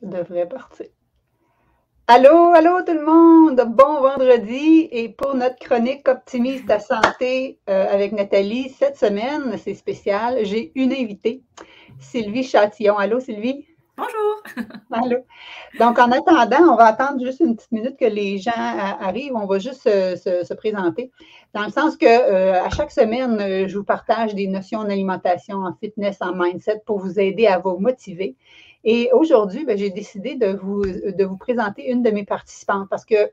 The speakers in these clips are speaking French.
devrait partir. Allô, allô tout le monde! Bon vendredi! Et pour notre chronique Optimise ta santé avec Nathalie, cette semaine, c'est spécial, j'ai une invitée, Sylvie Châtillon. Allô, Sylvie? Bonjour! Allô? Donc, en attendant, on va attendre juste une petite minute que les gens arrivent. On va juste se présenter. Dans le sens que à chaque semaine, je vous partage des notions en alimentation, en fitness, en mindset pour vous aider à vous motiver. Et aujourd'hui, j'ai décidé de vous présenter une de mes participantes parce que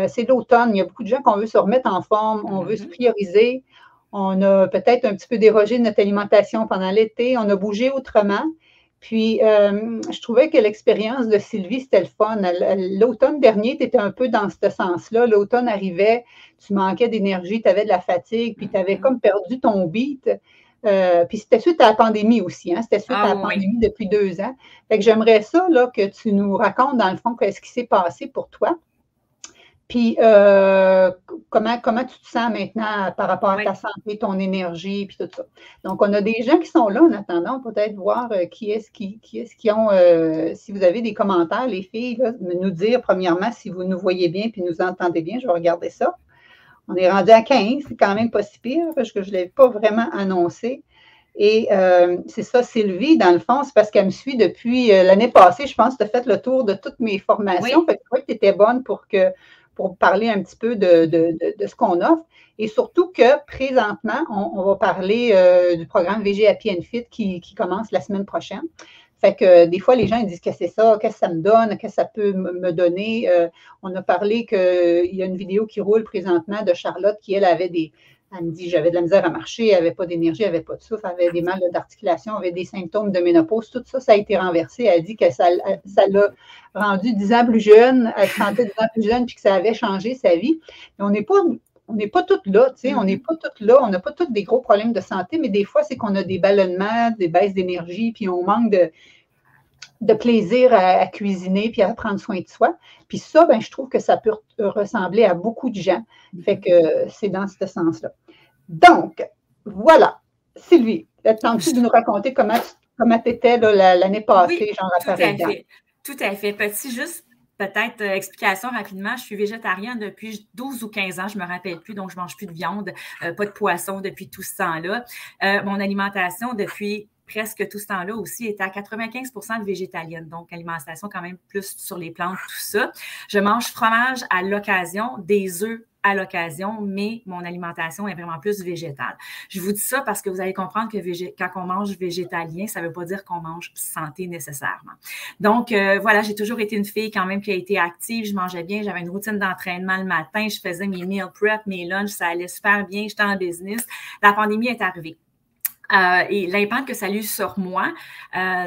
c'est l'automne. Il y a beaucoup de gens qu'on veut se remettre en forme, on veut se prioriser. On a peut-être un petit peu dérogé de notre alimentation pendant l'été. On a bougé autrement. Puis, je trouvais que l'expérience de Sylvie, c'était le fun. L'automne dernier, tu étais un peu dans ce sens-là. L'automne arrivait, tu manquais d'énergie, tu avais de la fatigue, puis tu avais comme perdu ton beat. Puis c'était suite à la pandémie aussi, hein? C'était suite à la pandémie depuis 2 ans. Fait que j'aimerais ça, là, que tu nous racontes, dans le fond, qu'est-ce qui s'est passé pour toi. Puis, comment tu te sens maintenant par rapport à ta santé, ton énergie, puis tout ça. Donc, on a des gens qui sont là en attendant, peut-être voir qui est-ce qui ont, si vous avez des commentaires, les filles, là, nous dire premièrement si vous nous voyez bien puis nous entendez bien. Je vais regarder ça. On est rendu à 15, c'est quand même pas si pire parce que je ne l'ai pas vraiment annoncé. Et c'est ça, Sylvie, dans le fond, c'est parce qu'elle me suit depuis l'année passée. Je pense que tu as fait le tour de toutes mes formations. Fait que je crois que tu étais bonne pour parler un petit peu de ce qu'on offre. Et surtout que présentement, on va parler du programme VG Happy and Fit qui commence la semaine prochaine. Fait que des fois, les gens ils disent que c'est ça, qu'est-ce que ça me donne, qu'est-ce que ça peut me donner. On a parlé qu'il y a une vidéo qui roule présentement de Charlotte qui, elle me dit, j'avais de la misère à marcher, elle n'avait pas d'énergie, elle n'avait pas de souffle, elle avait des mal d'articulation, elle avait des symptômes de ménopause. Tout ça, ça a été renversé. Elle dit que ça l'a rendu 10 ans plus jeune, elle se sentait 10 ans plus jeune, puis que ça avait changé sa vie. Mais on n'est pas toutes là, tu sais, on n'est pas toutes là, on n'a pas tous des gros problèmes de santé, mais des fois, c'est qu'on a des ballonnements, des baisses d'énergie, puis on manque de plaisir à cuisiner puis à prendre soin de soi. Puis ça, je trouve que ça peut ressembler à beaucoup de gens. Fait que c'est dans ce sens-là. Donc, voilà. Sylvie, tentes-tu de nous raconter comment tu étais l'année passée, genre à pareil temps? Tout à fait. Peut-être explication rapidement, je suis végétarienne depuis 12 ou 15 ans, je ne me rappelle plus, donc je ne mange plus de viande, pas de poisson depuis tout ce temps-là. Mon alimentation depuis presque tout ce temps-là aussi était à 95% de végétalienne, donc alimentation quand même plus sur les plantes, tout ça. Je mange fromage à l'occasion, des œufs à l'occasion, mais mon alimentation est vraiment plus végétale. Je vous dis ça parce que vous allez comprendre que quand on mange végétalien, ça ne veut pas dire qu'on mange santé nécessairement. Donc, voilà, j'ai toujours été une fille quand même qui a été active, je mangeais bien, j'avais une routine d'entraînement le matin, je faisais mes meal prep, mes lunchs, ça allait super bien, j'étais en business. La pandémie est arrivée. Et l'impact que ça a eu sur moi,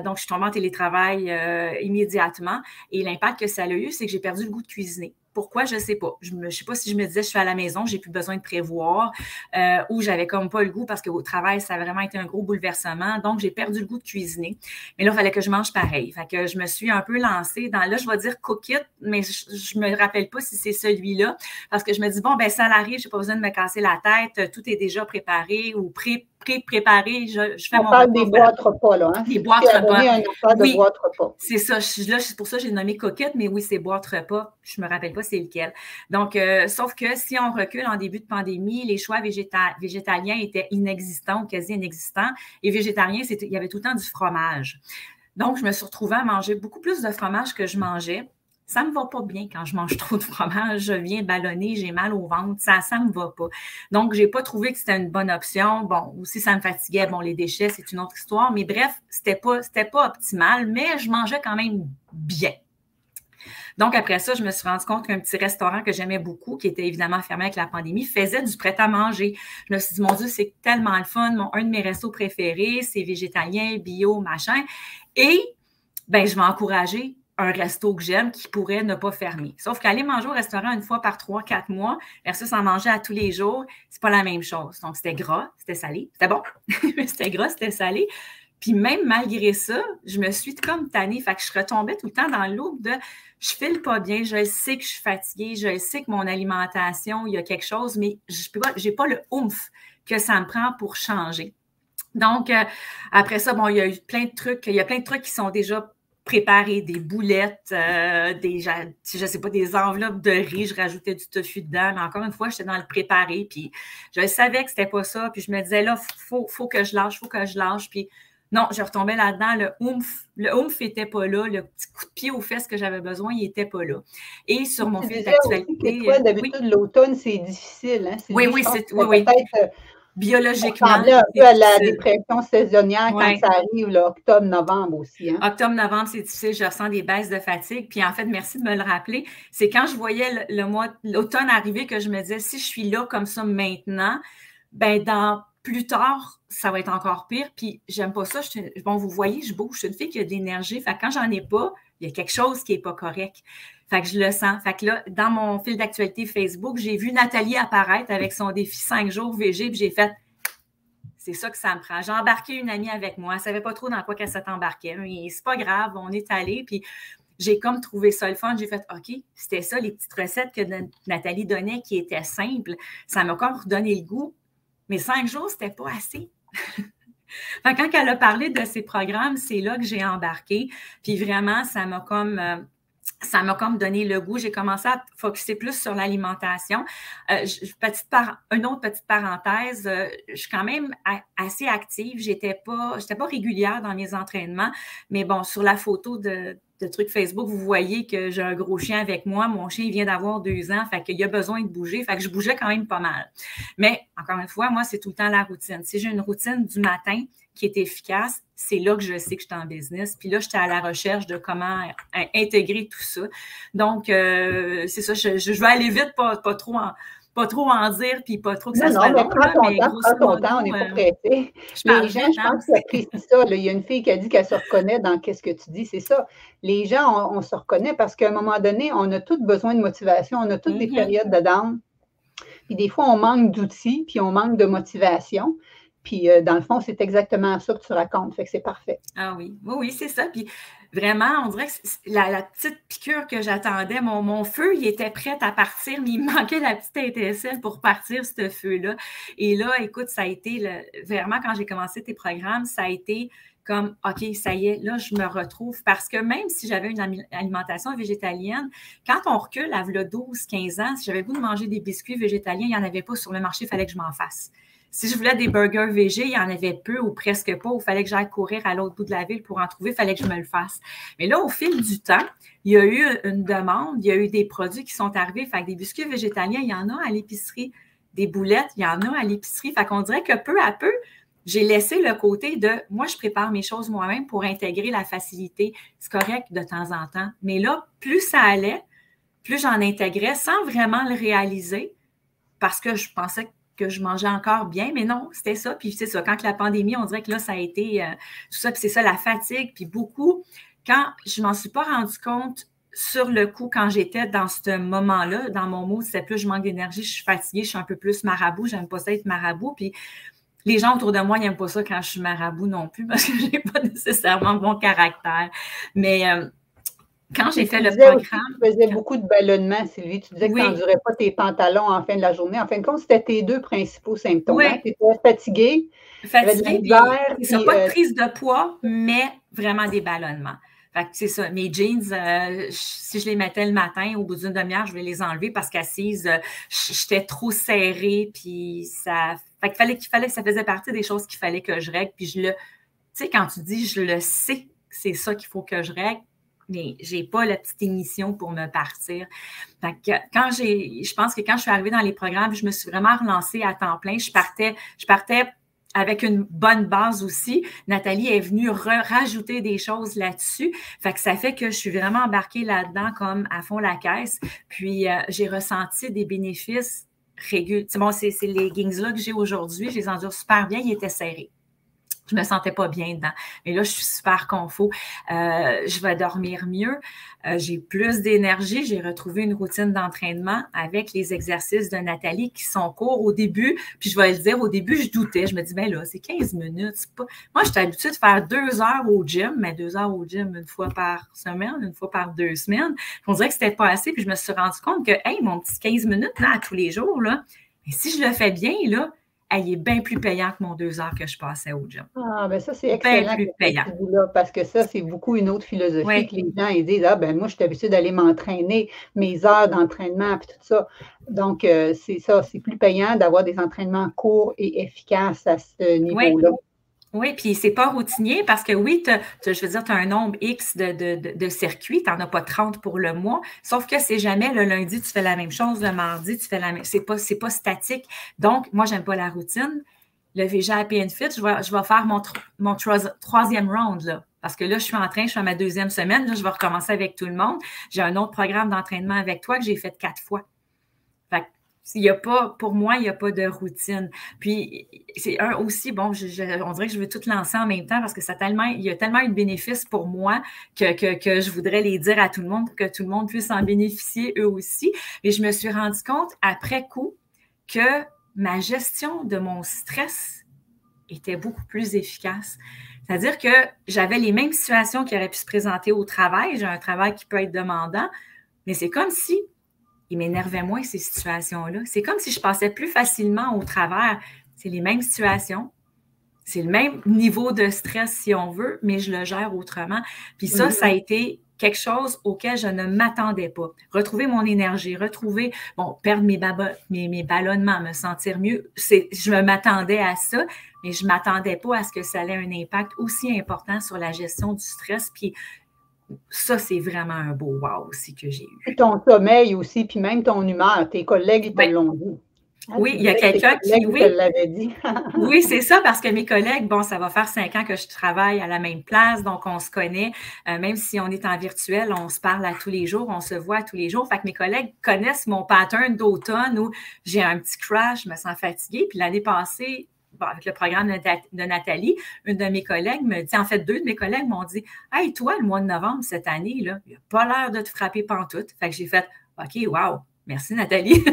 donc je suis tombée en télétravail immédiatement, et l'impact que ça a eu, c'est que j'ai perdu le goût de cuisiner. Pourquoi? Je ne sais pas. Je sais pas si je me disais, je suis à la maison, j'ai plus besoin de prévoir, ou j'avais comme pas le goût parce qu'au travail, ça a vraiment été un gros bouleversement. Donc, j'ai perdu le goût de cuisiner. Mais là, il fallait que je mange pareil. Fait que je me suis un peu lancée dans, là, je vais dire cook it, mais je me rappelle pas si c'est celui-là parce que je me dis, bon, ça l'arrive, j'ai pas besoin de me casser la tête, tout est déjà préparé ou préparé, je fais on mon parle repas. Des boîtes repas, là. Hein? Des boîtes repas. De boîtes repas. C'est ça. C'est pour ça que j'ai nommé coquette, mais oui, c'est boîte repas. Je me rappelle pas c'est lequel. Donc, sauf que si on recule en début de pandémie, les choix végétaliens étaient inexistants ou quasi inexistants. Et végétariens, il y avait tout le temps du fromage. Donc, je me suis retrouvée à manger beaucoup plus de fromage que je mangeais. Ça me va pas bien quand je mange trop de fromage, je viens ballonner, j'ai mal au ventre, ça me va pas. Donc, j'ai pas trouvé que c'était une bonne option. Bon, aussi, ça me fatiguait. Bon, les déchets, c'est une autre histoire. Mais bref, c'était pas optimal, mais je mangeais quand même bien. Donc, après ça, je me suis rendu compte qu'un petit restaurant que j'aimais beaucoup, qui était évidemment fermé avec la pandémie, faisait du prêt-à-manger. Je me suis dit, mon Dieu, c'est tellement le fun. Un de mes restos préférés, c'est végétalien, bio, machin. Et, je vais encourager un resto que j'aime qui pourrait ne pas fermer. Sauf qu'aller manger au restaurant une fois par 3-4 mois versus en manger à tous les jours, c'est pas la même chose. Donc, c'était gras, c'était salé. C'était bon, mais c'était gras, c'était salé. Puis même malgré ça, je me suis comme tannée. Fait que je retombais tout le temps dans l'eau de je file pas bien, je sais que je suis fatiguée, je sais que mon alimentation, il y a quelque chose, mais j'ai pas le oomph que ça me prend pour changer. Donc, après ça, il y a eu plein de trucs, il y a plein de trucs qui sont déjà préparer des boulettes, je sais pas, des enveloppes de riz, je rajoutais du tofu dedans, mais encore une fois, j'étais dans le préparer, puis je savais que c'était pas ça, puis je me disais, là, faut que je lâche, puis non, je retombais là-dedans, le oomph était pas là, le petit coup de pied aux fesses que j'avais besoin, il était pas là. Et sur mon fil d'actualité... Toi, d'habitude, l'automne, c'est difficile, hein? Oui, peut-être biologiquement. Ça ressemblait un peu à la dépression saisonnière quand ça arrive, là, octobre, novembre aussi. Hein? Octobre, novembre, c'est difficile. Je ressens des baisses de fatigue. Puis en fait, merci de me le rappeler. C'est quand je voyais l'automne arriver que je me disais, si je suis là comme ça maintenant, ben plus tard, ça va être encore pire. Puis j'aime pas ça. Bon, vous voyez, je bouge. Je suis une fille qui a de l'énergie. Fait que quand j'en ai pas, il y a quelque chose qui est pas correct. Fait que je le sens. Fait que là, dans mon fil d'actualité Facebook, j'ai vu Nathalie apparaître avec son défi 5 jours VG, puis j'ai fait, c'est ça que ça me prend. J'ai embarqué une amie avec moi. Elle ne savait pas trop dans quoi qu'elle s'est embarquée. Mais c'est pas grave, on est allé. Puis j'ai comme trouvé ça le fun. J'ai fait, OK, c'était ça, les petites recettes que Nathalie donnait qui étaient simples. Ça m'a comme redonné le goût. Mais 5 jours, c'était pas assez. Fait que quand elle a parlé de ces programmes, c'est là que j'ai embarqué. Puis vraiment, ça m'a comme donné le goût. J'ai commencé à focusser plus sur l'alimentation. Une autre petite parenthèse, je suis quand même assez active. J'étais pas régulière dans mes entraînements, mais bon, sur la photo de trucs Facebook, vous voyez que j'ai un gros chien avec moi. Mon chien, il vient d'avoir 2 ans, fait qu'il a besoin de bouger. Fait que je bougeais quand même pas mal. Mais encore une fois, moi, c'est tout le temps la routine. Si j'ai une routine du matin qui est efficace, c'est là que je sais que je suis en business. Puis là, j'étais à la recherche de comment intégrer tout ça. Donc, c'est ça, je vais aller vite, pas trop en dire, puis pas trop que ça soit long. Prends ton temps, on n'est pas pressé. Les gens, je pense qu'ils apprécient ça. Là. Il y a une fille qui a dit qu'elle se reconnaît dans qu'est-ce que tu dis, c'est ça. Les gens, on se reconnaît parce qu'à un moment donné, on a tous besoin de motivation, on a toutes des périodes de down. Puis des fois, on manque d'outils, puis on manque de motivation. Puis, dans le fond, c'est exactement ça que tu racontes. Fait que c'est parfait. Ah oui, oui, c'est ça. Puis, vraiment, on dirait que la petite piqûre que j'attendais, mon feu, il était prêt à partir, mais il me manquait la petite étincelle pour partir, ce feu-là. Et là, écoute, ça a été, vraiment, quand j'ai commencé tes programmes, ça a été comme, OK, ça y est, là, je me retrouve. Parce que même si j'avais une alimentation végétalienne, quand on recule à 12, 15 ans, si j'avais le goût de manger des biscuits végétaliens, il n'y en avait pas sur le marché, il fallait que je m'en fasse. Si je voulais des burgers végés, il y en avait peu ou presque pas, ou il fallait que j'aille courir à l'autre bout de la ville pour en trouver, il fallait que je me le fasse. Mais là, au fil du temps, il y a eu une demande, il y a eu des produits qui sont arrivés. Fait que des biscuits végétaliens, il y en a à l'épicerie. Des boulettes, il y en a à l'épicerie. Fait qu'on dirait que peu à peu, j'ai laissé le côté de moi, je prépare mes choses moi-même pour intégrer la facilité. C'est correct de temps en temps. Mais là, plus ça allait, plus j'en intégrais sans vraiment le réaliser parce que je pensais que je mangeais encore bien, mais non, c'était ça. Puis c'est ça, quand la pandémie, on dirait que là, ça a été tout ça, puis c'est ça, la fatigue, puis beaucoup, quand je m'en suis pas rendu compte sur le coup, quand j'étais dans ce moment-là, dans mon mot, c'était plus je manque d'énergie, je suis fatiguée, je suis un peu plus marabout, j'aime pas ça être marabout, puis les gens autour de moi n'aiment pas ça quand je suis marabout non plus, parce que j'ai pas nécessairement bon caractère. Mais quand j'ai fait le programme... Tu faisais beaucoup de ballonnement, Sylvie. Tu disais que tu n'endurais pas tes pantalons en fin de la journée. En fin de compte, c'était tes 2 principaux symptômes. Oui. Hein? Tu étais fatiguée, puis pas de prise de poids, mais vraiment des ballonnements. Fait que c'est ça. Mes jeans, si je les mettais le matin, au bout d'une demi-heure, je vais les enlever parce qu'assise, j'étais trop serrée, puis ça... Fait qu'il fallait que ça faisait partie des choses qu'il fallait que je règle. Puis tu sais, quand tu dis, je le sais, c'est ça qu'il faut que je règle, mais j'ai pas la petite émission pour me partir. Fait que je pense que quand je suis arrivée dans les programmes, je me suis vraiment relancée à temps plein. Je partais avec une bonne base aussi. Nathalie est venue rajouter des choses là-dessus. Fait que ça fait que je suis vraiment embarquée là-dedans comme à fond la caisse. Puis, j'ai ressenti des bénéfices réguliers. Bon, c'est les leggings-là que j'ai aujourd'hui. Je les endure super bien. Ils étaient serrés. Je me sentais pas bien dedans. Mais là, je suis super confo. Je vais dormir mieux. J'ai plus d'énergie. J'ai retrouvé une routine d'entraînement avec les exercices de Nathalie qui sont courts au début. Puis je vais le dire, au début, je doutais. Je me dis, ben là, c'est 15 minutes. C'est pas... Moi, j'étais habituée de faire 2 heures au gym, mais 2 heures au gym une fois par semaine, une fois par 2 semaines. Puis on dirait que c'était pas assez. Puis je me suis rendu compte que, hey, mon petit 15 minutes là, à tous les jours, là, mais si je le fais bien, là, il est bien plus payant que mon 2 heures que je passais au gym. Ah, ben ça, c'est excellent Bien plus payant. parce que ça, c'est beaucoup une autre philosophie Oui. que les gens ils disent, ah ben moi, je suis habituée d'aller m'entraîner, mes heures d'entraînement, puis tout ça. Donc, c'est ça, c'est plus payant d'avoir des entraînements courts et efficaces à ce niveau-là. Oui, puis c'est pas routinier parce que oui, je veux dire, tu as un nombre X de circuits, tu n'en as pas 30 pour le mois, sauf que c'est jamais le lundi, tu fais la même chose, le mardi, tu fais la même chose. C'est pas statique. Donc, moi, j'aime pas la routine. Le VG Happy and Fit, je vais faire mon troisième round, là. Parce que là, je suis à ma 2e semaine, là, je vais recommencer avec tout le monde. J'ai un autre programme d'entraînement avec toi que j'ai fait 4 fois. Fait que, pour moi, il n'y a pas de routine. Puis, c'est aussi, bon, on dirait que je veux tout lancer en même temps parce que il y a tellement eu de bénéfices pour moi que je voudrais les dire à tout le monde pour que tout le monde puisse en bénéficier eux aussi. Et je me suis rendu compte après coup que ma gestion de mon stress était beaucoup plus efficace. C'est-à-dire que j'avais les mêmes situations qui auraient pu se présenter au travail. J'ai un travail qui peut être demandant, mais c'est comme si il m'énervait moins, ces situations-là. C'est comme si je passais plus facilement au travers. C'est les mêmes situations. C'est le même niveau de stress, si on veut, mais je le gère autrement. Puis ça a été quelque chose auquel je ne m'attendais pas. Retrouver mon énergie, perdre mes ballonnements, me sentir mieux. Je m'attendais à ça, mais je ne m'attendais pas à ce que ça ait un impact aussi important sur la gestion du stress. Puis ça, c'est vraiment un beau wow aussi que j'ai eu. Ton sommeil aussi, puis même ton humeur. Tes collègues, ils te l'ont dit. Oui, il y a quelqu'un qui, te l'avait dit. Oui, c'est ça, parce que mes collègues, bon, ça va faire 5 ans que je travaille à la même place, donc on se connaît. Même si on est en virtuel, on se parle à tous les jours, on se voit à tous les jours. Fait que mes collègues connaissent mon pattern d'automne où j'ai un petit crash, je me sens fatiguée. Puis l'année passée, avec le programme de Nathalie, une de mes collègues me dit, en fait, 2 de mes collègues m'ont dit, « Hey, toi, le mois de novembre, cette année, là, il n'a pas l'air de te frapper pantoute. » Fait que j'ai fait, « OK, wow, merci Nathalie. »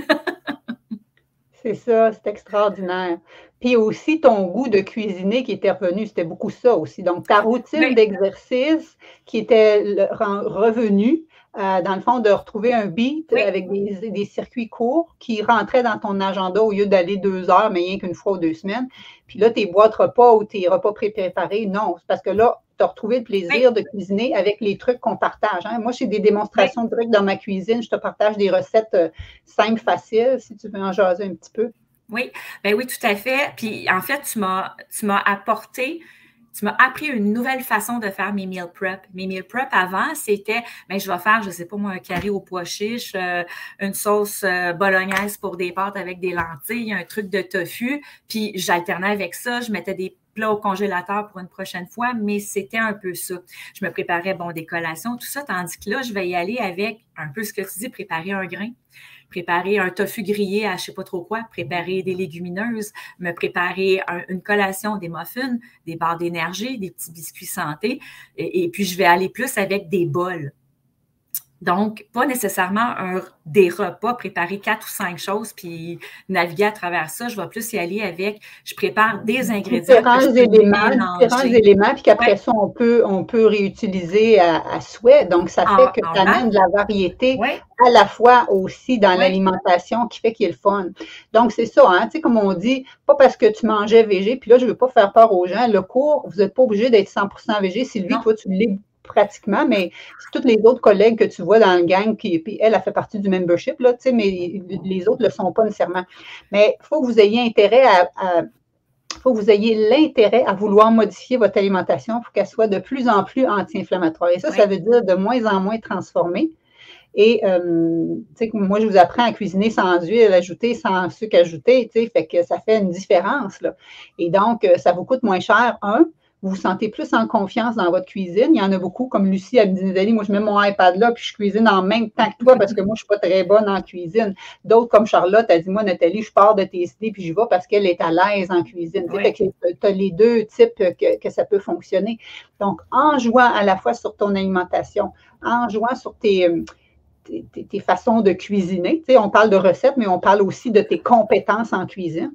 C'est ça, c'est extraordinaire. Puis aussi, ton goût de cuisiner qui était revenu, c'était beaucoup ça aussi. Donc, ta routine d'exercice qui était revenue, dans le fond, de retrouver un beat avec des circuits courts qui rentraient dans ton agenda au lieu d'aller 2 heures, mais rien qu'une fois ou 2 semaines. Puis là, tes boîtes repas ou tes repas préparés, non. C'est parce que là, tu as retrouvé le plaisir de cuisiner avec les trucs qu'on partage. Hein. Moi, j'ai des démonstrations directes dans ma cuisine. Je te partage des recettes simples, faciles, si tu veux en jaser un petit peu. Oui, ben oui, tout à fait. Puis, en fait, tu m'as appris une nouvelle façon de faire mes meal prep. Mes meal prep avant, c'était, je vais faire, je sais pas moi, un carré aux pois chiches, une sauce bolognaise pour des pâtes avec des lentilles, un truc de tofu. Puis, j'alternais avec ça. Je mettais des plats au congélateur pour une prochaine fois, mais c'était un peu ça. Je me préparais, des collations, tout ça, tandis que là, je vais y aller avec un peu ce que tu dis, préparer un grain. Préparer un tofu grillé à je ne sais pas trop quoi, préparer des légumineuses, me préparer une collation, des muffins, des barres d'énergie, des petits biscuits santé. Et puis, je vais aller plus avec des bols. Donc, pas nécessairement des repas, préparer 4 ou 5 choses, puis naviguer à travers ça. Je vais plus y aller avec, je prépare des ingrédients. Différents éléments, puis qu'après ça, on peut réutiliser à souhait. Donc, ça fait que ça amène de la variété à la fois aussi dans l'alimentation qui fait qu'il y a le fun. Donc, c'est ça, hein, tu sais, comme on dit, pas parce que tu mangeais végé, puis là, je ne veux pas faire peur aux gens, le cours, vous n'êtes pas obligé d'être 100% végé. Sylvie, toi, tu l'es pratiquement, mais c'est toutes les autres collègues que tu vois dans le gang, puis elle a fait partie du membership, là, tu sais, mais les autres ne le sont pas nécessairement. Mais il faut que vous ayez intérêt faut que vous ayez l'intérêt à vouloir modifier votre alimentation pour qu'elle soit de plus en plus anti-inflammatoire. Et ça, ça veut dire de moins en moins transformée. Et, tu sais, moi, je vous apprends à cuisiner sans huile ajoutée, sans sucre ajouté, tu sais, fait que ça fait une différence, là. Et donc, ça vous coûte moins cher, vous vous sentez plus en confiance dans votre cuisine. Il y en a beaucoup, comme Lucie, elle me dit, Nathalie, moi, je mets mon iPad là, puis je cuisine en même temps que toi parce que moi, je ne suis pas très bonne en cuisine. D'autres, comme Charlotte, elle dit, moi, Nathalie, je pars de tes idées, puis je vais parce qu'elle est à l'aise en cuisine. Fait que tu as les 2 types que ça peut fonctionner. Donc, en jouant à la fois sur ton alimentation, en jouant sur tes façons de cuisiner, tu sais, on parle de recettes, mais on parle aussi de tes compétences en cuisine.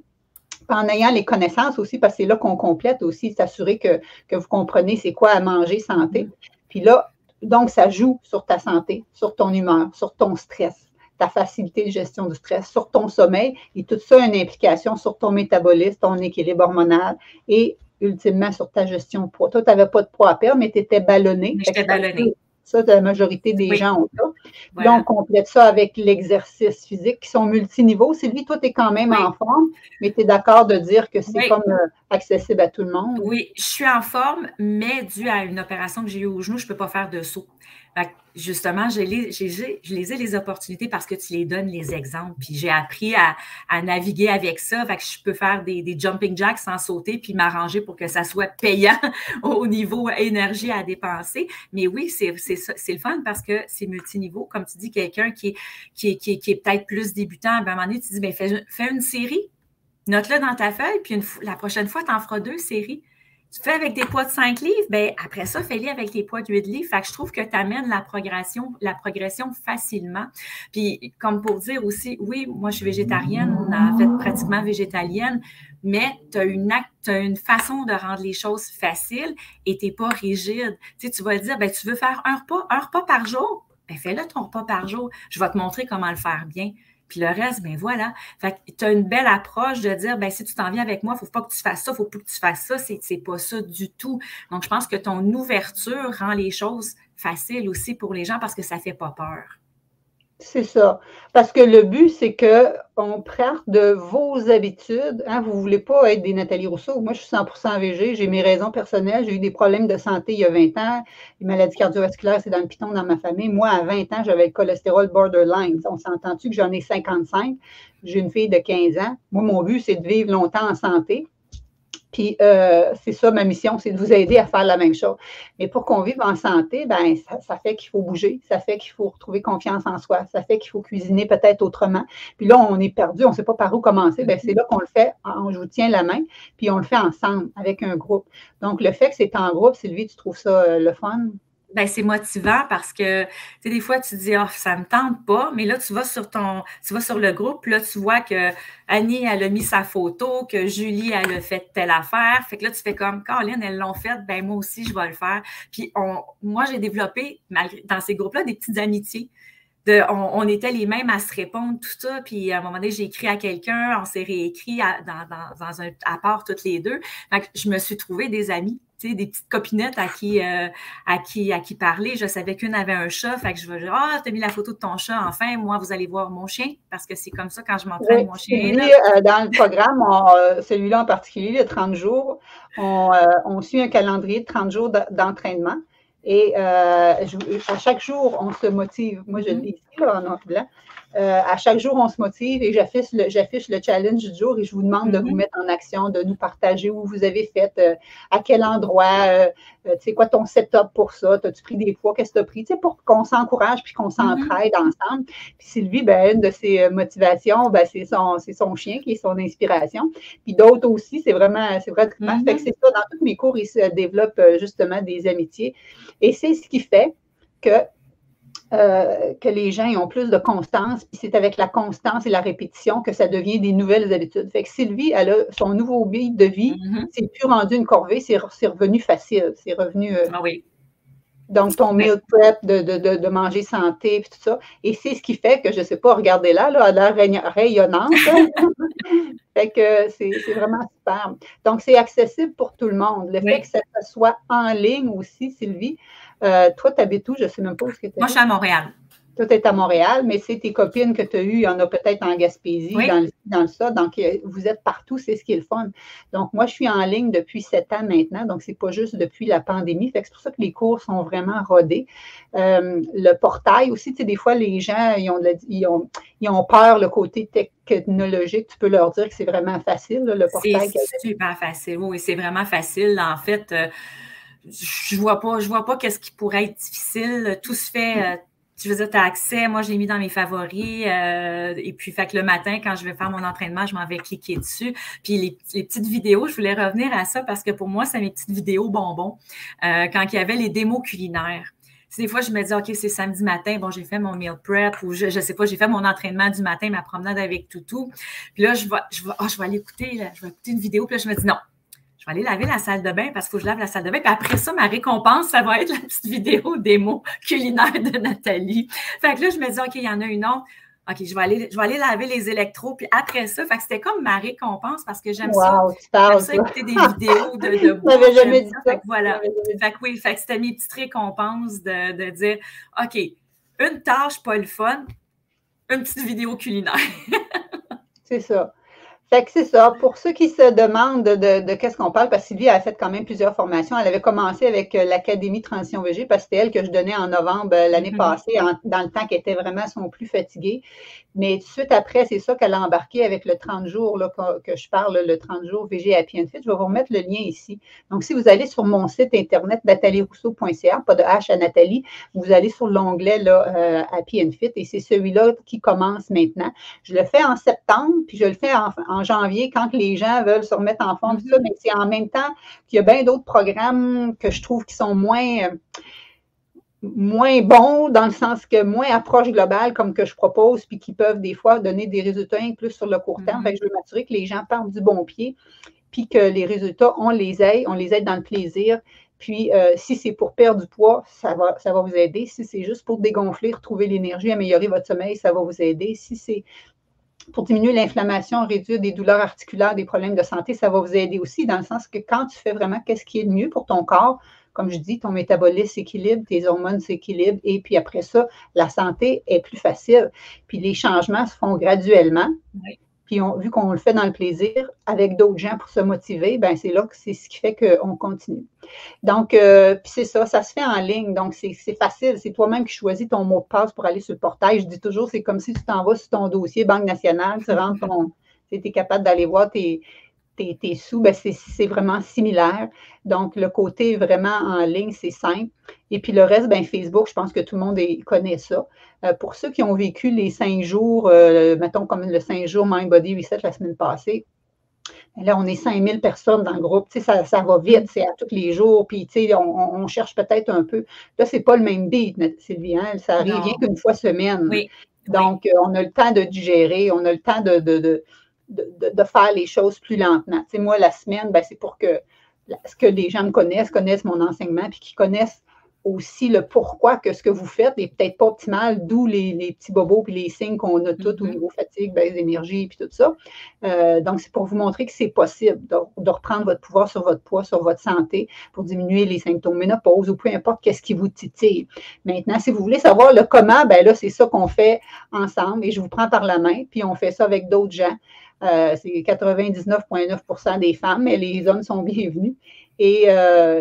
En ayant les connaissances aussi, parce que c'est là qu'on complète aussi, s'assurer que vous comprenez c'est quoi à manger santé. Puis là, donc, ça joue sur ta santé, sur ton humeur, sur ton stress. ta facilité de gestion du stress, sur ton sommeil, et tout ça a une implication sur ton métabolisme, ton équilibre hormonal et ultimement sur ta gestion de poids. Toi, tu n'avais pas de poids à perdre, mais tu étais ballonné. J'étais ballonnée. Ça, la majorité des gens ont ça. Voilà. Là, on complète ça avec l'exercice physique qui sont multiniveaux. Sylvie, toi, tu es quand même en forme, mais tu es d'accord de dire que c'est comme accessible à tout le monde? Oui, je suis en forme, mais dû à une opération que j'ai eue au genou, je ne peux pas faire de saut. Justement, je les ai les opportunités parce que tu les donnes les exemples. Puis j'ai appris à naviguer avec ça. Fait que je peux faire des jumping jacks sans sauter puis m'arranger pour que ça soit payant au niveau énergie à dépenser. Mais oui, c'est le fun parce que c'est multiniveau. Comme tu dis, quelqu'un qui est peut-être plus débutant, à un moment donné, tu dis, bien, fais une série, note-le dans ta feuille, puis la prochaine fois, tu en feras 2 séries. Tu fais avec des poids de 5 livres, bien, après ça, fais-les avec tes poids de 8 livres. Fait que je trouve que tu amènes la progression facilement. Puis, comme pour dire aussi, oui, moi, je suis végétarienne, en fait, pratiquement végétalienne, mais tu as une façon de rendre les choses faciles et tu n'es pas rigide. Tu sais, tu vas dire, bien, tu veux faire un repas par jour? Bien, fais-le ton repas par jour. Je vais te montrer comment le faire bien. Puis le reste, ben voilà. Fait que tu as une belle approche de dire, ben si tu t'en viens avec moi, il ne faut pas que tu fasses ça, il ne faut pas que tu fasses ça. C'est pas ça du tout. Donc, je pense que ton ouverture rend les choses faciles aussi pour les gens parce que ça ne fait pas peur. C'est ça. Parce que le but, c'est qu'on parte de vos habitudes. Hein? Vous ne voulez pas être des Nathalie Rousseau. Moi, je suis 100% végé. J'ai mes raisons personnelles. J'ai eu des problèmes de santé il y a 20 ans. Les maladies cardiovasculaires, c'est dans le piton dans ma famille. Moi, à 20 ans, j'avais le cholestérol borderline. On s'entend-tu que j'en ai 55? J'ai une fille de 15 ans. Moi, mon but, c'est de vivre longtemps en santé. Puis, c'est ça, ma mission, c'est de vous aider à faire la même chose. Mais pour qu'on vive en santé, ben, ça fait qu'il faut bouger, ça fait qu'il faut retrouver confiance en soi, ça fait qu'il faut cuisiner peut-être autrement. Puis là, on est perdu, on ne sait pas par où commencer. Ben, c'est là qu'on le fait, je vous tiens la main, puis on le fait ensemble, avec un groupe. Donc, le fait que c'est en groupe, Sylvie, tu trouves ça le fun? Ben, c'est motivant parce que, tu sais, des fois, tu te dis, oh, ça me tente pas, mais là, tu vas sur le groupe, puis là, tu vois que Annie, elle a mis sa photo, que Julie, elle a fait telle affaire. Fait que là, tu fais comme, Caroline, elles l'ont fait, ben, moi aussi, je vais le faire. Puis, moi, j'ai développé, dans ces groupes-là, des petites amitiés. On était les mêmes à se répondre, tout ça. Puis, à un moment donné, j'ai écrit à quelqu'un, on s'est réécrit à part toutes les deux. Fait que je me suis trouvé des amis. Des petites copinettes à qui parler. Je savais qu'une avait un chat, fait que je vais dire, t'as mis la photo de ton chat, enfin, moi, vous allez voir mon chien, parce que c'est comme ça quand je m'entraîne, mon chien. Dans le programme, celui-là en particulier, les 30 jours, on suit un calendrier de 30 jours d'entraînement. Et à chaque jour, on se motive. Moi, je l'ai ici, là, en noir et blanc. À chaque jour, on se motive et j'affiche le challenge du jour et je vous demande de vous mettre en action, de nous partager où vous avez fait, à quel endroit, tu sais quoi ton setup pour ça, as-tu pris des poids, qu'est-ce que tu as pris, tu sais, pour qu'on s'encourage puis qu'on s'entraide ensemble. Puis Sylvie, ben, une de ses motivations, ben, c'est son chien qui est son inspiration. Puis d'autres aussi, c'est vraiment fait que c'est ça, dans tous mes cours, il se développe justement des amitiés. Et c'est ce qui fait que les gens ont plus de constance, puis c'est avec la constance et la répétition que ça devient des nouvelles habitudes. Fait que Sylvie, elle a son nouveau beat de vie, c'est plus rendu une corvée, c'est revenu facile, c'est revenu... oui. Donc, ton meal prep de manger santé, puis tout ça. Et c'est ce qui fait que, je ne sais pas, regardez-la, elle a l'air rayonnante. Fait que c'est vraiment super. Donc, c'est accessible pour tout le monde. Le fait que ça soit en ligne aussi, Sylvie, toi, tu habites où? Je ne sais même pas où est-ce que tu habites. Moi, je suis à Montréal. Toi, tu es à Montréal, mais c'est tes copines que tu as eues, il y en a peut-être en Gaspésie, dans ça. Donc, vous êtes partout, c'est ce qui est le fun. Donc, moi, je suis en ligne depuis 7 ans maintenant, donc c'est pas juste depuis la pandémie. Fait que c'est pour ça que les cours sont vraiment rodés. Le portail aussi, tu sais, des fois, les gens, ils ont peur, le côté technologique. Tu peux leur dire que c'est vraiment facile, là, le portail. C'est super facile, oui, c'est vraiment facile. En fait, je vois pas qu'est-ce qui pourrait être difficile. Tout se fait... je veux dire, tu as accès, moi je l'ai mis dans mes favoris, et puis fait que le matin, quand je vais faire mon entraînement, je m'en vais cliquer dessus. Puis les petites vidéos, je voulais revenir à ça parce que pour moi, c'est mes petites vidéos bonbons, quand il y avait les démos culinaires. Des fois, je me dis, OK, c'est samedi matin, bon, j'ai fait mon meal prep ou je sais pas, j'ai fait mon entraînement du matin, ma promenade avec Toutou. Puis là, je vais aller écouter, je vais écouter une vidéo, puis là, je me dis non. Je vais aller laver la salle de bain parce qu'il faut que je lave la salle de bain. Puis après ça, ma récompense, ça va être la petite vidéo démo culinaire de Nathalie. Fait que là, je me dis, OK, il y en a une autre. OK, je vais aller laver les électros. Puis après ça, fait que c'était comme ma récompense parce que j'aime ça écouter des vidéos de bouffe. Je jamais dit ça. Fait que voilà. Fait que oui, fait que c'était mes petites récompenses de dire, OK, une tâche pas le fun, une petite vidéo culinaire. C'est ça. Fait que c'est ça. Pour ceux qui se demandent de qu'est-ce qu'on parle, parce que Sylvie a fait quand même plusieurs formations. Elle avait commencé avec l'Académie Transition VG, parce que c'était elle que je donnais en novembre l'année passée, dans le temps qu'elle était vraiment son plus fatiguée. Mais tout de suite après, c'est ça qu'elle a embarqué avec le 30 jours là, que je parle, le 30 jours VG Happy and Fit. Je vais vous remettre le lien ici. Donc, si vous allez sur mon site internet natalierousseau.ca, pas de H à Nathalie, vous allez sur l'onglet Happy and Fit et c'est celui-là qui commence maintenant. Je le fais en septembre, puis je le fais en janvier quand les gens veulent se remettre en forme. Mais c'est en même temps qu'il y a bien d'autres programmes que je trouve qui sont moins bons, dans le sens que moins approche globale comme que je propose, puis qui peuvent des fois donner des résultats plus sur le court terme. Fait que je veux m'assurer que les gens partent du bon pied, puis que les résultats, on les aide dans le plaisir. Puis, si c'est pour perdre du poids, ça va vous aider. Si c'est juste pour dégonfler, retrouver l'énergie, améliorer votre sommeil, ça va vous aider. Si c'est pour diminuer l'inflammation, réduire des douleurs articulaires, des problèmes de santé, ça va vous aider aussi, dans le sens que quand tu fais vraiment qu'est-ce qui est le mieux pour ton corps, comme je dis, ton métabolisme s'équilibre, tes hormones s'équilibrent, et puis après ça, la santé est plus facile. Puis les changements se font graduellement. Oui. Puis vu qu'on le fait dans le plaisir, avec d'autres gens pour se motiver, ben c'est là que c'est ce qui fait qu'on continue. Donc, puis c'est ça se fait en ligne, donc c'est facile. C'est toi-même qui choisis ton mot de passe pour aller sur le portail. Je dis toujours, c'est comme si tu t'en vas sur ton dossier Banque nationale, tu rentres tu es capable d'aller voir tes sous, ben c'est vraiment similaire. Donc, le côté vraiment en ligne, c'est simple. Et puis le reste, ben Facebook, je pense que tout le monde connaît ça. Pour ceux qui ont vécu les 5 jours, mettons comme le 5 jours Mind Body Reset la semaine passée, là, on est 5000 personnes dans le groupe. Tu sais, ça va vite, c'est à tous les jours. Puis, tu sais, on cherche peut-être un peu. Là, c'est pas le même beat, Sylvie. Hein? Ça arrive rien qu'une fois semaine. Oui. Donc, on a le temps de digérer, on a le temps de faire les choses plus lentement. Tu sais, moi, la semaine, ben, c'est pour que les gens me connaissent mon enseignement, puis qu'ils connaissent aussi le pourquoi que ce que vous faites n'est peut-être pas optimal, d'où les petits bobos puis les signes qu'on a tous au niveau fatigue, baisse d'énergie puis tout ça. Donc, c'est pour vous montrer que c'est possible de reprendre votre pouvoir sur votre poids, sur votre santé, pour diminuer les symptômes ménopause ou peu importe qu'est-ce qui vous titille. Maintenant, si vous voulez savoir le comment, ben là, c'est ça qu'on fait ensemble et je vous prends par la main, puis on fait ça avec d'autres gens. C'est 99,9% des femmes, mais les hommes sont bienvenus. Et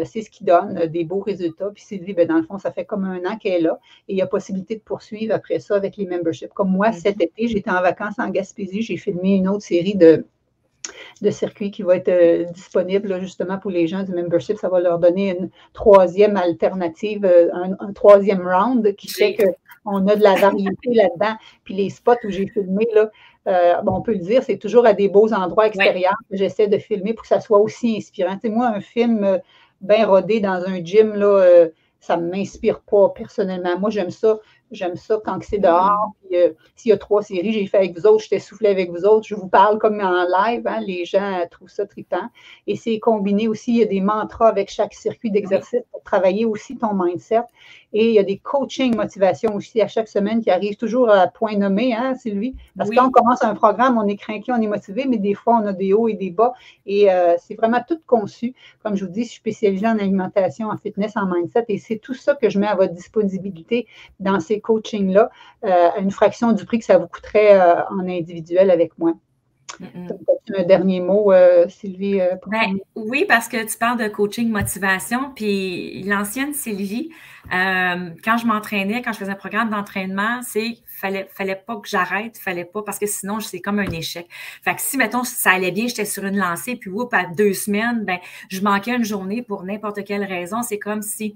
c'est ce qui donne des beaux résultats. Puis Sylvie, ben, dans le fond, ça fait comme 1 an qu'elle est là. Et il y a possibilité de poursuivre après ça avec les memberships. Comme moi, cet été, j'étais en vacances en Gaspésie. J'ai filmé une autre série de circuits qui va être disponible là, justement pour les gens du membership. Ça va leur donner une 3e alternative, un 3e round qui fait qu'on a de la variété là-dedans. Puis les spots où j'ai filmé, là, on peut le dire, c'est toujours à des beaux endroits extérieurs que j'essaie de filmer pour que ça soit aussi inspirant. Tu sais, moi, un film bien rodé dans un gym, là, ça ne m'inspire pas personnellement. Moi, j'aime ça quand c'est dehors. Puis, s'il y a 3 séries, j'ai fait avec vous autres, je t'ai soufflé avec vous autres, je vous parle comme en live, hein, les gens trouvent ça trippant. Et c'est combiné aussi, il y a des mantras avec chaque circuit d'exercice pour travailler aussi ton mindset. Et il y a des coachings motivation aussi à chaque semaine qui arrivent toujours à point nommé, hein, Sylvie? Parce que quand on commence un programme, on est craqué, on est motivé, mais des fois, on a des hauts et des bas. Et c'est vraiment tout conçu. Comme je vous dis, je suis spécialisée en alimentation, en fitness, en mindset. Et c'est tout ça que je mets à votre disponibilité dans ces coachings-là, à une fraction du prix que ça vous coûterait en individuel avec moi. Un dernier mot, Sylvie? Oui, parce que tu parles de coaching motivation, puis l'ancienne Sylvie, quand je m'entraînais, quand je faisais un programme d'entraînement, fallait pas que j'arrête, fallait pas, parce que sinon, c'est comme un échec. Fait que si, mettons, ça allait bien, j'étais sur une lancée, puis à 2 semaines, ben, je manquais une journée pour n'importe quelle raison. C'est comme si,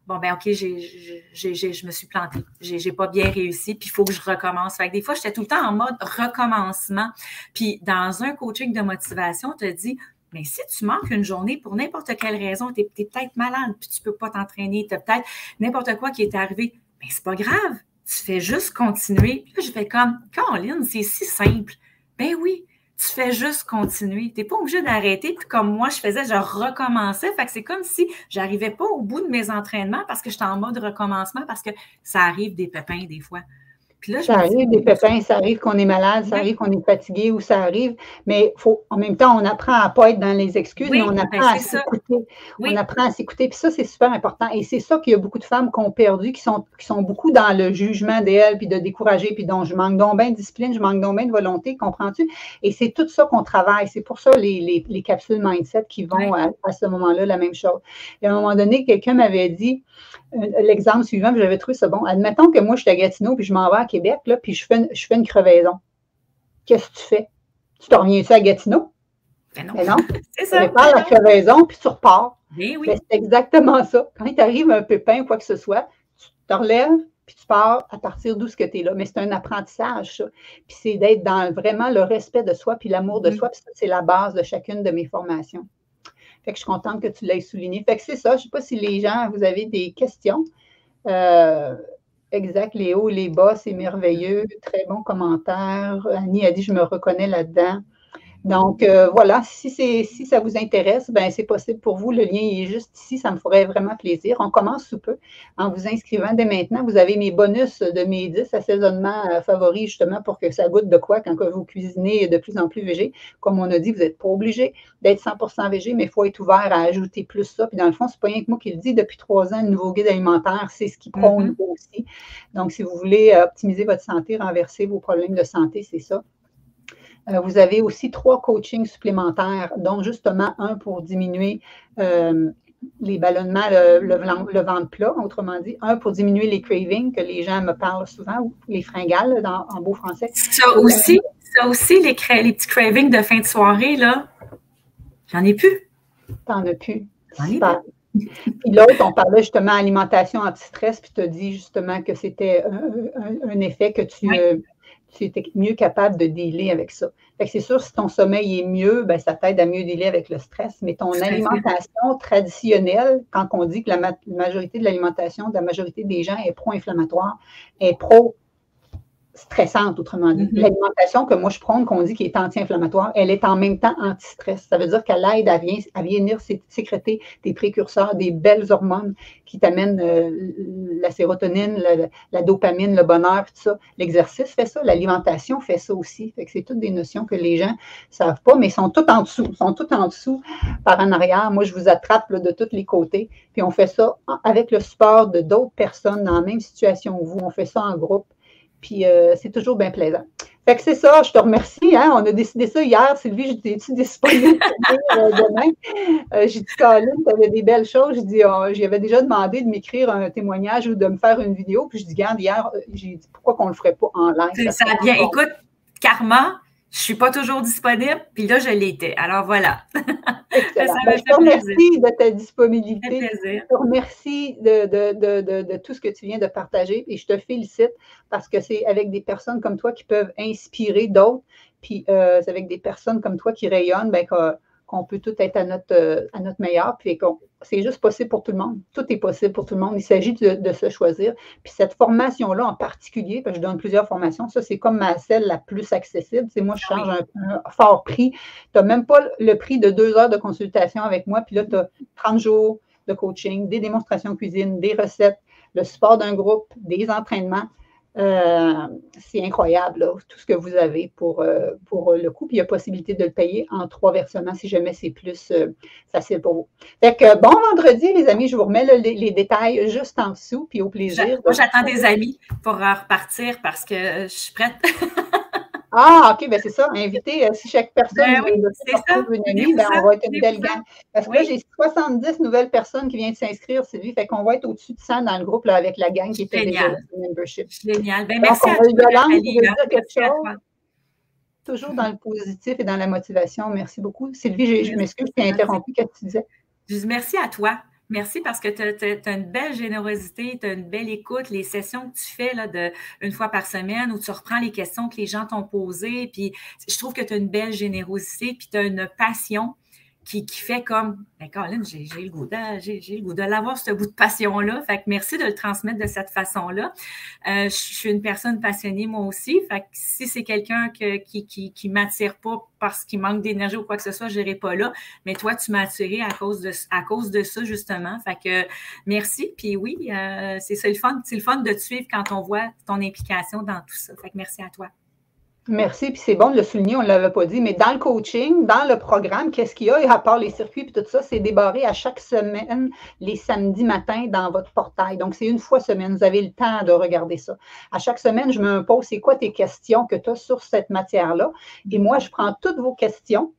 bon, ben OK, je me suis plantée. J'ai pas bien réussi, puis il faut que je recommence. Fait que des fois, j'étais tout le temps en mode recommencement. Puis dans un coaching de motivation, on te dit, mais si tu manques une journée pour n'importe quelle raison, tu es peut-être malade, puis tu peux pas t'entraîner, tu as peut-être n'importe quoi qui est arrivé, mais c'est pas grave. Tu fais juste continuer. Puis là, je fais comme, Caroline, c'est si simple. Ben oui. Tu fais juste continuer. Tu n'es pas obligé d'arrêter. Puis comme moi, je recommençais. Fait que c'est comme si j'arrivais pas au bout de mes entraînements parce que j'étais en mode recommencement, parce que ça arrive des pépins des fois. Puis là, ça arrive des pépins, ça arrive qu'on est malade, ça arrive qu'on est fatigué ou ça arrive, mais en même temps, on apprend à ne pas être dans les excuses, mais on apprend à s'écouter. On apprend à s'écouter, puis ça, c'est super important. Et c'est ça qu'il y a beaucoup de femmes qui ont perdu, qui sont beaucoup dans le jugement d'elles, puis de décourager, puis dont je manque donc bien de discipline, je manque donc bien de volonté, comprends-tu? Et c'est tout ça qu'on travaille. C'est pour ça les capsules mindset qui vont à ce moment-là la même chose. Et à un moment donné, quelqu'un m'avait dit, l'exemple suivant, j'avais trouvé ça bon. Admettons que moi, je suis à Gatineau, puis je m'en vais à Québec, là, puis je fais une crevaison. Qu'est-ce que tu fais? Tu te reviens-tu à Gatineau? Ben non. Mais non. C'est ça. Tu répares la crevaison, puis tu repars. Ben oui. C'est exactement ça. Quand il t'arrive un pépin ou quoi que ce soit, tu te relèves, puis tu pars à partir d'où ce que tu es là. Mais c'est un apprentissage, ça. Puis c'est d'être dans vraiment le respect de soi, puis l'amour de soi, puis ça, c'est la base de chacune de mes formations. Fait que je suis contente que tu l'aies souligné. Fait que c'est ça. Je ne sais pas si les gens, vous avez des questions. Exact, les hauts, les bas, c'est merveilleux. Très bon commentaire. Annie a dit, je me reconnais là-dedans. Donc, voilà, si ça vous intéresse, ben c'est possible pour vous. Le lien est juste ici. Ça me ferait vraiment plaisir. On commence sous peu en vous inscrivant dès maintenant. Vous avez mes bonus de mes 10 assaisonnements favoris, justement, pour que ça goûte de quoi quand vous cuisinez de plus en plus végé. Comme on a dit, vous n'êtes pas obligé d'être 100% végé, mais il faut être ouvert à ajouter plus ça. Puis dans le fond, c'est pas rien que moi qui le dis. Depuis 3 ans, le nouveau guide alimentaire, c'est ce qui prône aussi. Donc, si vous voulez optimiser votre santé, renverser vos problèmes de santé, c'est ça. Vous avez aussi 3 coachings supplémentaires, dont justement un pour diminuer les ballonnements, le ventre plat, autrement dit, un pour diminuer les cravings, que les gens me parlent souvent, ou les fringales en beau français. Ça aussi, les petits cravings de fin de soirée, là, j'en ai plus. T'en as plus. Super. Puis l'autre, on parlait justement alimentation anti-stress, puis tu as dit justement que c'était un effet que tu étais mieux capable de dealer avec ça. Fait que c'est sûr, si ton sommeil est mieux, ben, ça t'aide à mieux dealer avec le stress, mais ton alimentation traditionnelle, quand on dit que la majorité de l'alimentation de la majorité des gens est pro-inflammatoire, est pro-stressante, autrement dit. L'alimentation que moi je prône, qu'on dit qui est anti-inflammatoire, elle est en même temps anti-stress. Ça veut dire qu'elle aide à venir sécréter des précurseurs, des belles hormones qui t'amènent la sérotonine, la dopamine, le bonheur, tout ça. L'exercice fait ça, l'alimentation fait ça aussi. Fait que c'est toutes des notions que les gens ne savent pas, mais sont toutes en dessous. Sont toutes en dessous par en arrière. Moi, je vous attrape là, de tous les côtés. Puis on fait ça avec le support de d'autres personnes dans la même situation que vous. On fait ça en groupe. Puis c'est toujours bien plaisant. Fait que c'est ça, je te remercie. Hein? On a décidé ça hier. Sylvie, j'étais-tu disponible demain? J'ai dit, Caroline, tu avais des belles choses. J'ai dit, j'y avais déjà demandé de m'écrire un témoignage ou de me faire une vidéo. Puis je dis, regarde, hier, j'ai dit, pourquoi qu'on ne le ferait pas en live? Ça vient. Écoute, Karma, je ne suis pas toujours disponible, puis là, je l'étais. Alors voilà. Excellent. Je te remercie de ta disponibilité. Je te remercie de tout ce que tu viens de partager et je te félicite parce que c'est avec des personnes comme toi qui peuvent inspirer d'autres, puis c'est avec des personnes comme toi qui rayonnent, ben, qu'on peut tout être à notre meilleur, puis c'est juste possible pour tout le monde. Tout est possible pour tout le monde. Il s'agit de se choisir. Puis cette formation-là en particulier, parce que je donne plusieurs formations, ça, c'est comme celle la plus accessible. C'est moi, je charge un fort prix. Tu n'as même pas le prix de 2 heures de consultation avec moi, puis là, tu as 30 jours de coaching, des démonstrations cuisine, des recettes, le support d'un groupe, des entraînements. C'est incroyable, là, tout ce que vous avez pour le coût. Puis il y a possibilité de le payer en 3 versements si jamais c'est plus facile pour vous. Fait que bon vendredi, les amis, je vous remets les détails juste en dessous, puis au plaisir. Moi, j'attends des amis pour repartir parce que je suis prête. Ah, OK, bien c'est ça. Inviter, si chaque personne veut une amie, ben, on va être une belle gang. Parce que là, j'ai 70 nouvelles personnes qui viennent de s'inscrire, Sylvie. Fait qu'on va être au-dessus de 100 dans le groupe là, avec la gang qui était déjà dans le membership. Génial. Ben, merci à toi. Merci à toi. Toujours dans le positif et dans la motivation. Merci beaucoup. Sylvie, je m'excuse, je t'ai interrompu. Qu'est-ce que tu disais? Merci à toi. Merci parce que tu as une belle générosité, tu as une belle écoute. Les sessions que tu fais là, une fois par semaine où tu reprends les questions que les gens t'ont posées. Puis je trouve que tu as une belle générosité, puis tu as une passion. qui fait comme, ben, Colin, j'ai le goût de l'avoir, ce bout de passion-là. Fait que merci de le transmettre de cette façon-là. Je suis une personne passionnée, moi aussi. Fait que si c'est quelqu'un qui m'attire pas parce qu'il manque d'énergie ou quoi que ce soit, je n'irai pas là. Mais toi, tu m'as attiré à cause de ça, justement. Fait que merci. Puis oui, c'est le fun de te suivre quand on voit ton implication dans tout ça. Fait que merci à toi. Merci, puis c'est bon de le souligner, on ne l'avait pas dit, mais dans le coaching, dans le programme, qu'est-ce qu'il y a, à part les circuits et tout ça, c'est débarré à chaque semaine, les samedis matins dans votre portail. Donc, c'est une fois semaine, vous avez le temps de regarder ça. À chaque semaine, je me pose, c'est quoi tes questions que tu as sur cette matière-là? Et moi, je prends toutes vos questions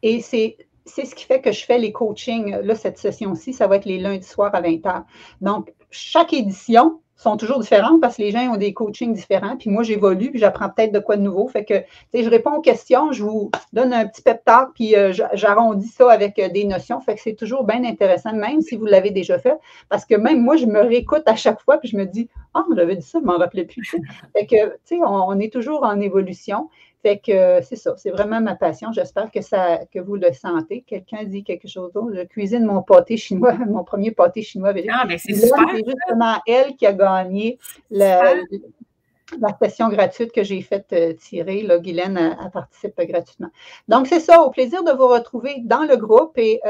et c'est ce qui fait que je fais les coachings. Là, cette session-ci, ça va être les lundis soirs à 20h. Donc, chaque édition sont toujours différentes parce que les gens ont des coachings différents. Puis moi, j'évolue, puis j'apprends peut-être de quoi de nouveau. Fait que, tu sais, je réponds aux questions, je vous donne un petit pep talk, puis j'arrondis ça avec des notions. Fait que c'est toujours bien intéressant, même si vous l'avez déjà fait. Parce que même moi, je me réécoute à chaque fois, puis je me dis, j'avais dit ça, je ne m'en rappelais plus. Fait que, tu sais, on est toujours en évolution. Fait que c'est ça, c'est vraiment ma passion. J'espère que vous le sentez. Quelqu'un dit quelque chose d'autre. Je cuisine mon pâté chinois, mon premier pâté chinois. Ah, mais c'est super. C'est justement elle qui a gagné la session gratuite que j'ai faite tirer. Là, Guylaine, elle participe gratuitement. Donc, c'est ça, au plaisir de vous retrouver dans le groupe et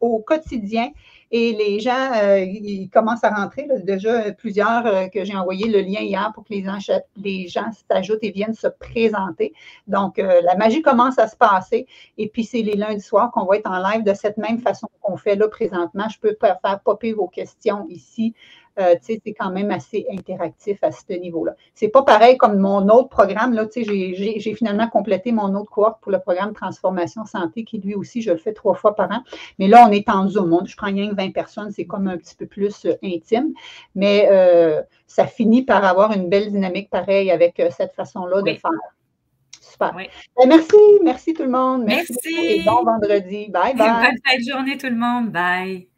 au quotidien. Et les gens, ils commencent à rentrer. Là, déjà, plusieurs que j'ai envoyé le lien hier pour que les gens s'ajoutent et viennent se présenter. Donc, la magie commence à se passer. Et puis, c'est les lundis soirs qu'on va être en live de cette même façon qu'on fait là présentement. Je peux faire popper vos questions ici. C'est quand même assez interactif à ce niveau-là. C'est pas pareil comme mon autre programme. Là, j'ai finalement complété mon autre cohorte pour le programme Transformation Santé, qui lui aussi, je le fais 3 fois par an. Mais là, on est en Zoom. Je prends rien que 20 personnes, c'est comme un petit peu plus intime. Mais ça finit par avoir une belle dynamique pareille avec cette façon-là de faire. Super. Oui. Merci tout le monde. Merci. Et bon vendredi. Bye bye. Bonne fin de journée tout le monde. Bye.